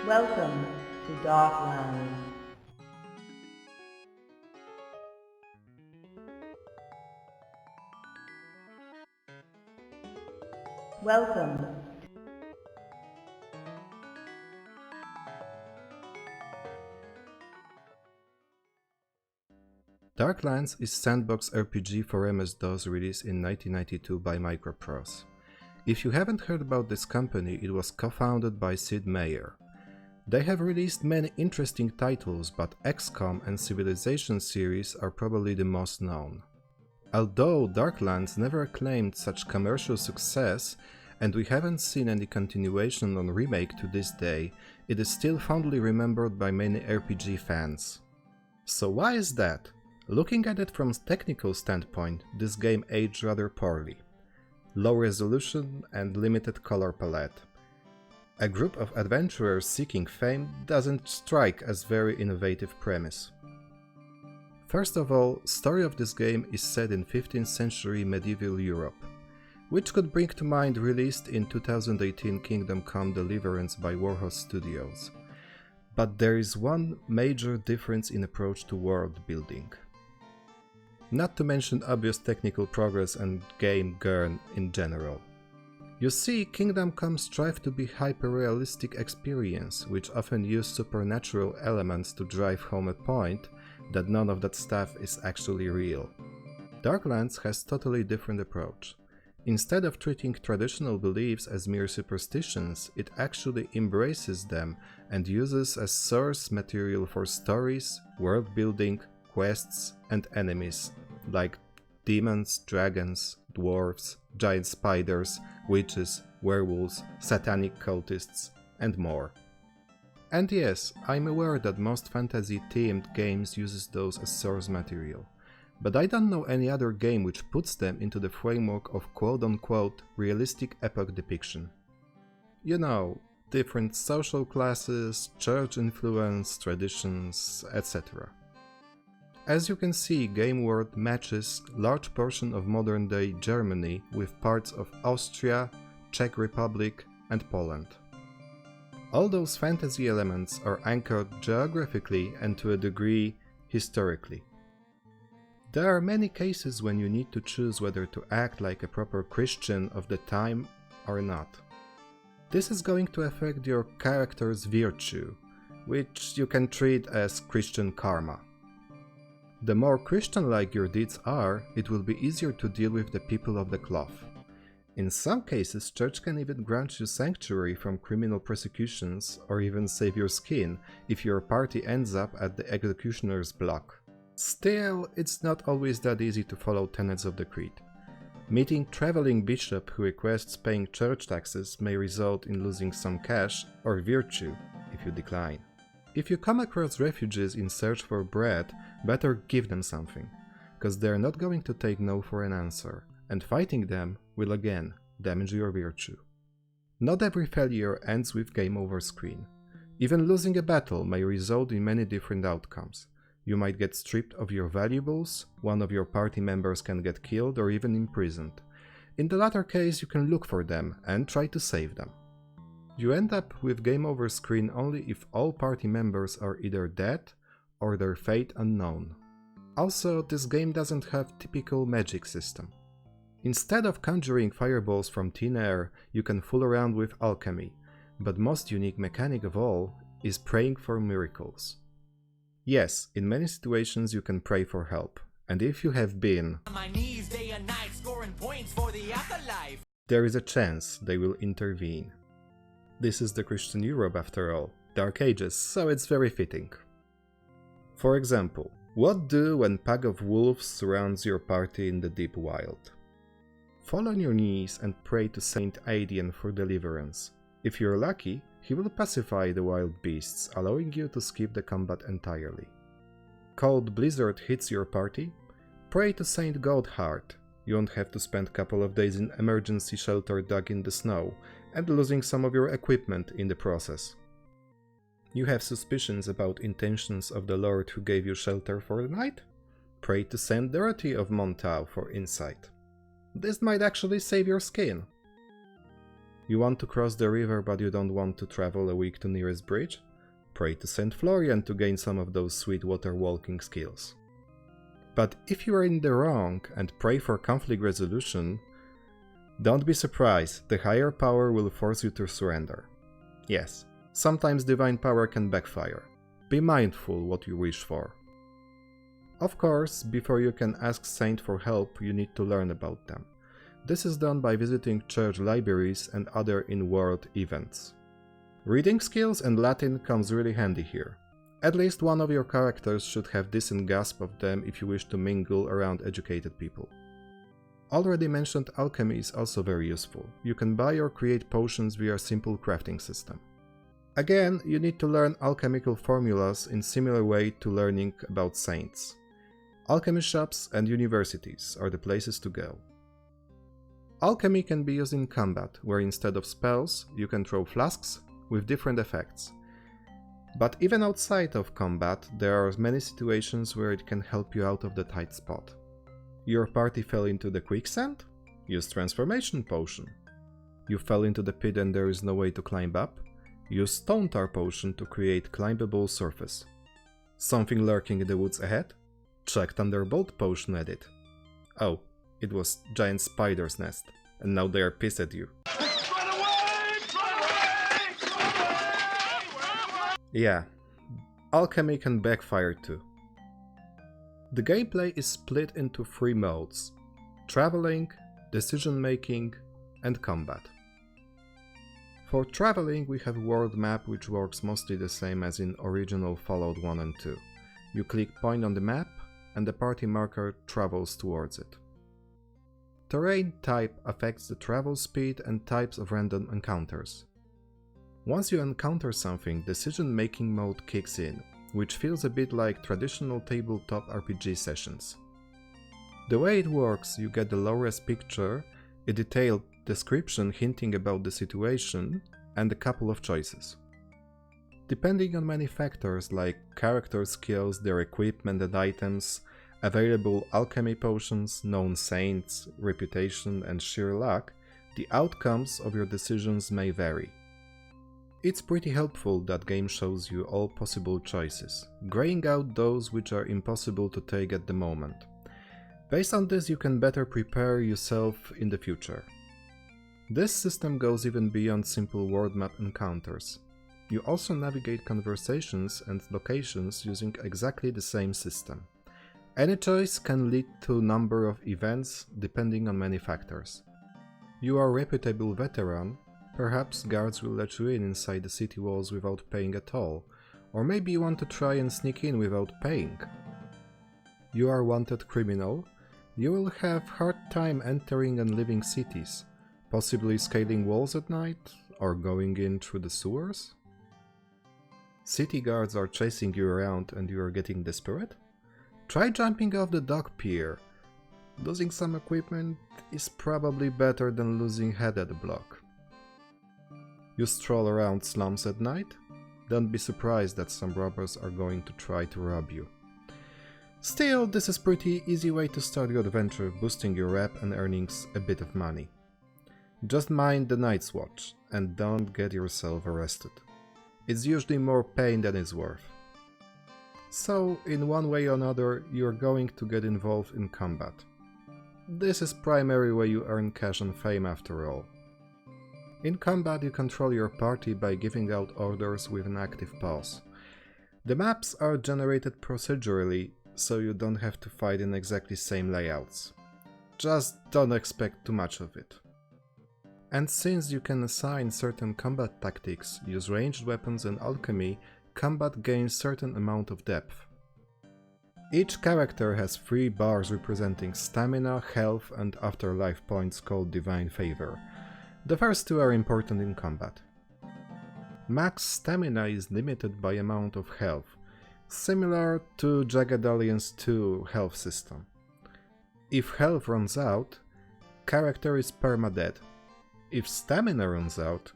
Welcome to Darklands. Welcome. Darklands is sandbox RPG for MS-DOS released in 1992 by Microprose. If you haven't heard about this company, it was co-founded by Sid Meier. They have released many interesting titles, but XCOM and Civilization series are probably the most known. Although Darklands never claimed such commercial success, and we haven't seen any continuation or remake to this day, it is still fondly remembered by many RPG fans. So why is that? Looking at it from a technical standpoint, this game aged rather poorly. Low resolution and limited color palette. A group of adventurers seeking fame doesn't strike as very innovative premise. First of all, story of this game is set in 15th century medieval Europe, which could bring to mind released in 2018 Kingdom Come: Deliverance by Warhorse Studios. But there is one major difference in approach to world building. Not to mention obvious technical progress and game GURN in general. You see, Kingdom Come strive to be hyper-realistic experience, which often use supernatural elements to drive home a point that none of that stuff is actually real. Darklands has totally different approach. Instead of treating traditional beliefs as mere superstitions, it actually embraces them and uses as source material for stories, world building, quests, and enemies, like demons, dragons, dwarves, giant spiders, witches, werewolves, satanic cultists, and more. And yes, I'm aware that most fantasy-themed games uses those as source material, but I don't know any other game which puts them into the framework of quote-unquote realistic epoch depiction. You know, different social classes, church influence, traditions, etc. As you can see, game world matches large portion of modern-day Germany with parts of Austria, Czech Republic, and Poland. All those fantasy elements are anchored geographically and to a degree historically. There are many cases when you need to choose whether to act like a proper Christian of the time or not. This is going to affect your character's virtue, which you can treat as Christian karma. The more Christian-like your deeds are, it will be easier to deal with the people of the cloth. In some cases, church can even grant you sanctuary from criminal prosecutions or even save your skin if your party ends up at the executioner's block. Still, it's not always that easy to follow tenets of the creed. Meeting traveling bishop who requests paying church taxes may result in losing some cash or virtue if you decline. If you come across refugees in search for bread, better give them something, cause they're not going to take no for an answer, and fighting them will again damage your virtue. Not every failure ends with game over screen. Even losing a battle may result in many different outcomes. You might get stripped of your valuables, one of your party members can get killed or even imprisoned. In the latter case, you can look for them and try to save them. You end up with game over screen only if all party members are either dead or their fate unknown. Also, this game doesn't have typical magic system. Instead of conjuring fireballs from thin air, you can fool around with alchemy, but most unique mechanic of all is praying for miracles. Yes, in many situations you can pray for help, and if you have been on my knees day and night scoring points for the afterlife, there is a chance they will intervene. This is the Christian Europe after all, Dark Ages, so it's very fitting. For example, what do when pack of wolves surrounds your party in the deep wild? Fall on your knees and pray to Saint Aidian for deliverance. If you're lucky, he will pacify the wild beasts, allowing you to skip the combat entirely. Cold blizzard hits your party? Pray to Saint Goatheart. You won't have to spend a couple of days in emergency shelter dug in the snow, and losing some of your equipment in the process. You have suspicions about intentions of the Lord who gave you shelter for the night? Pray to Saint Dorothy of Montau for insight. This might actually save your skin. You want to cross the river but you don't want to travel a week to nearest bridge? Pray to Saint Florian to gain some of those sweet water walking skills. But if you are in the wrong and pray for conflict resolution, don't be surprised, the higher power will force you to surrender. Yes, sometimes divine power can backfire. Be mindful what you wish for. Of course, before you can ask Saint for help, you need to learn about them. This is done by visiting church libraries and other in-world events. Reading skills and Latin comes really handy here. At least one of your characters should have decent grasp of them if you wish to mingle around educated people. Already mentioned alchemy is also very useful. You can buy or create potions via a simple crafting system. Again, you need to learn alchemical formulas in similar way to learning about saints. Alchemy shops and universities are the places to go. Alchemy can be used in combat, where instead of spells, you can throw flasks with different effects. But even outside of combat, there are many situations where it can help you out of the tight spot. Your party fell into the quicksand? Use transformation potion. You fell into the pit and there is no way to climb up? Use stone tar potion to create climbable surface. Something lurking in the woods ahead? Check thunderbolt potion at it. Oh, it was giant spider's nest, and now they are pissed at you. Yeah, alchemy can backfire too. The gameplay is split into 3 modes: traveling, decision making, and combat. For traveling, we have a world map which works mostly the same as in original Fallout 1 and 2. You click point on the map and the party marker travels towards it. Terrain type affects the travel speed and types of random encounters. Once you encounter something, decision-making mode kicks in, which feels a bit like traditional tabletop RPG sessions. The way it works, you get the low-res picture, a detailed description hinting about the situation, and a couple of choices. Depending on many factors like character skills, their equipment and items, available alchemy potions, known saints, reputation, and sheer luck, the outcomes of your decisions may vary. It's pretty helpful that game shows you all possible choices, graying out those which are impossible to take at the moment. Based on this, you can better prepare yourself in the future. This system goes even beyond simple world map encounters. You also navigate conversations and locations using exactly the same system. Any choice can lead to a number of events depending on many factors. You are a reputable veteran, perhaps guards will let you in inside the city walls without paying at all, or maybe you want to try and sneak in without paying. You are a wanted criminal, you will have hard time entering and leaving cities, possibly scaling walls at night, or going in through the sewers? City guards are chasing you around and you are getting desperate? Try jumping off the dock pier. Losing some equipment is probably better than losing head at a block. You stroll around slums at night? Don't be surprised that some robbers are going to try to rob you. Still, this is pretty easy way to start your adventure, boosting your rep and earnings a bit of money. Just mind the Night's Watch and don't get yourself arrested. It's usually more pain than it's worth. So, in one way or another, you're going to get involved in combat. This is primary way you earn cash and fame after all. In combat, you control your party by giving out orders with an active pause. The maps are generated procedurally, so you don't have to fight in exactly same layouts. Just don't expect too much of it. And since you can assign certain combat tactics, use ranged weapons and alchemy, combat gains certain amount of depth. Each character has 3 bars representing stamina, health and afterlife points called divine favor. The first 2 are important in combat. Max stamina is limited by amount of health, similar to Jagged Alliance 2 health system. If health runs out, character is permadead. If stamina runs out,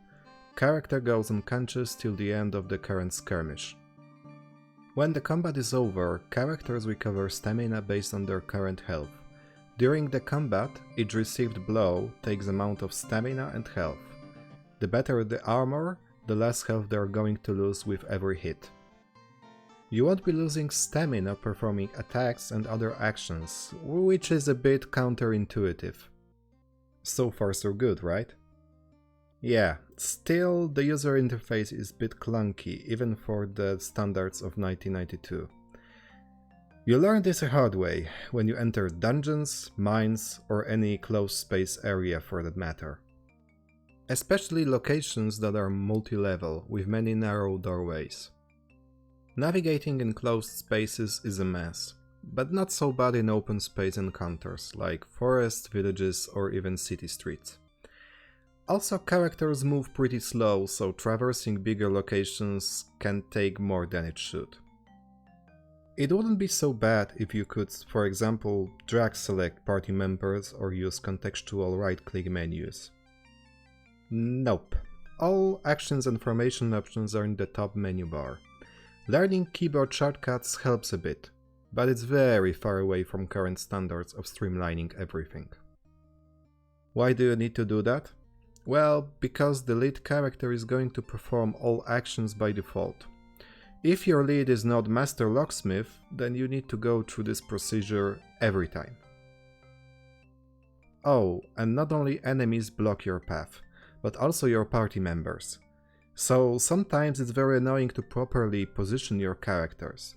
character goes unconscious till the end of the current skirmish. When the combat is over, characters recover stamina based on their current health. During the combat, each received blow takes amount of stamina and health. The better the armor, the less health they are going to lose with every hit. You won't be losing stamina performing attacks and other actions, which is a bit counterintuitive. So far so good, right? Yeah, still the user interface is a bit clunky, even for the standards of 1992. You learn this a hard way, when you enter dungeons, mines, or any closed space area for that matter. Especially locations that are multi-level, with many narrow doorways. Navigating in closed spaces is a mess, but not so bad in open space encounters, like forests, villages, or even city streets. Also, characters move pretty slow, so traversing bigger locations can take more than it should. It wouldn't be so bad if you could, for example, drag select party members or use contextual right-click menus. Nope. All actions and formation options are in the top menu bar. Learning keyboard shortcuts helps a bit, but it's very far away from current standards of streamlining everything. Why do you need to do that? Well, because the lead character is going to perform all actions by default. If your lead is not Master Locksmith, then you need to go through this procedure every time. Oh, and not only enemies block your path, but also your party members. So sometimes it's very annoying to properly position your characters.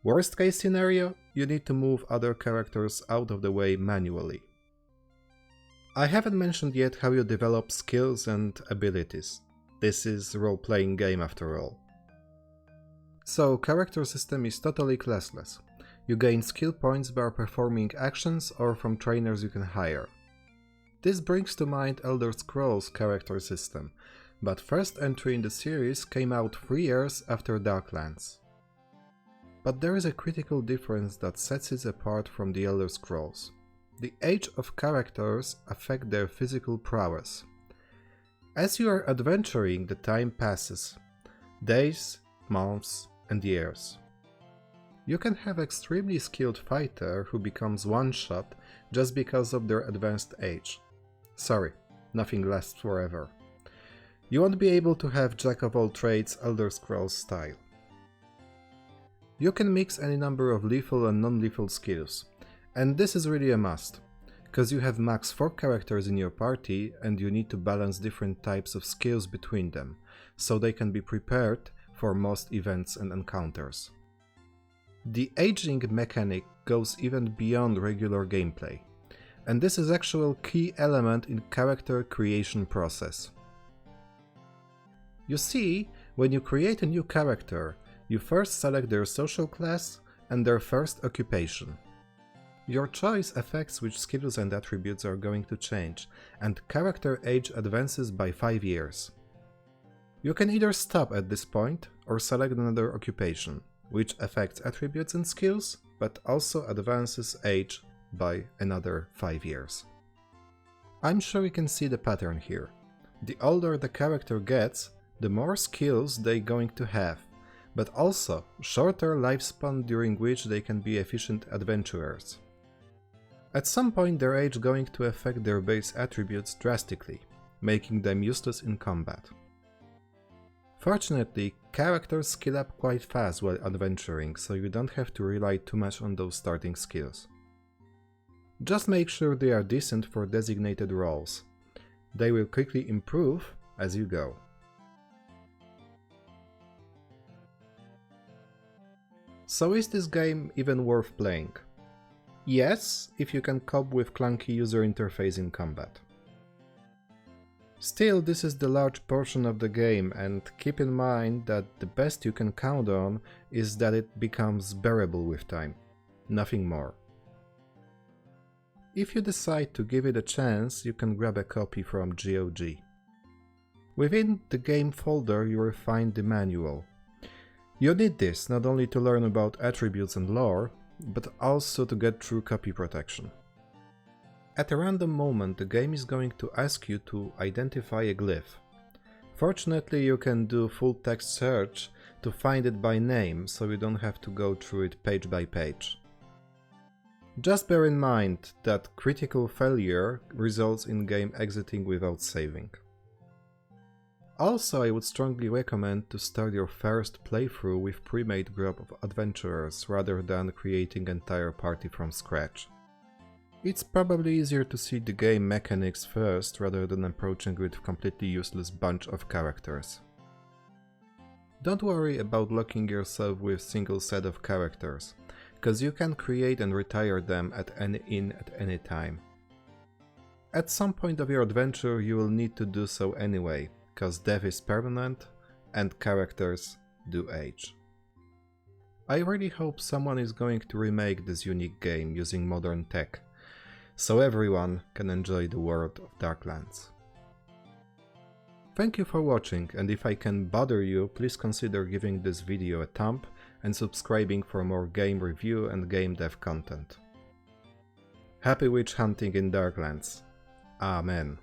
Worst case scenario, you need to move other characters out of the way manually. I haven't mentioned yet how you develop skills and abilities. This is a role-playing game after all. So, character system is totally classless. You gain skill points by performing actions or from trainers you can hire. This brings to mind Elder Scrolls character system, but first entry in the series came out 3 years after Darklands. But there is a critical difference that sets it apart from the Elder Scrolls. The age of characters affect their physical prowess. As you are adventuring, the time passes. Days, months, and years. You can have extremely skilled fighter who becomes one-shot just because of their advanced age. Sorry, nothing lasts forever. You won't be able to have Jack of all trades Elder Scrolls style. You can mix any number of lethal and non-lethal skills, and this is really a must, cause you have max 4 characters in your party and you need to balance different types of skills between them, so they can be prepared for most events and encounters. The aging mechanic goes even beyond regular gameplay, and this is actual key element in character creation process. You see, when you create a new character, you first select their social class and their first occupation. Your choice affects which skills and attributes are going to change, and character age advances by 5 years. You can either stop at this point or select another occupation, which affects attributes and skills, but also advances age by another 5 years. I'm sure you can see the pattern here. The older the character gets, the more skills they're going to have, but also shorter lifespan during which they can be efficient adventurers. At some point their age going to affect their base attributes drastically, making them useless in combat. Fortunately, characters skill up quite fast while adventuring, so you don't have to rely too much on those starting skills. Just make sure they are decent for designated roles. They will quickly improve as you go. So is this game even worth playing? Yes, if you can cope with clunky user interface in combat. Still, this is the large portion of the game, and keep in mind that the best you can count on is that it becomes bearable with time, nothing more. If you decide to give it a chance, you can grab a copy from GOG. Within the game folder you will find the manual. You need this not only to learn about attributes and lore, but also to get through copy protection. At a random moment, the game is going to ask you to identify a glyph. Fortunately, you can do full text search to find it by name, so you don't have to go through it page by page. Just bear in mind that critical failure results in game exiting without saving. Also, I would strongly recommend to start your first playthrough with pre-made group of adventurers rather than creating entire party from scratch. It's probably easier to see the game mechanics first rather than approaching with completely useless bunch of characters. Don't worry about locking yourself with single set of characters, cause you can create and retire them at any time. At some point of your adventure you will need to do so anyway, cause death is permanent and characters do age. I really hope someone is going to remake this unique game using modern tech, so everyone can enjoy the world of Darklands. Thank you for watching, and if I can bother you, please consider giving this video a thumb and subscribing for more game review and game dev content. Happy witch hunting in Darklands. Amen.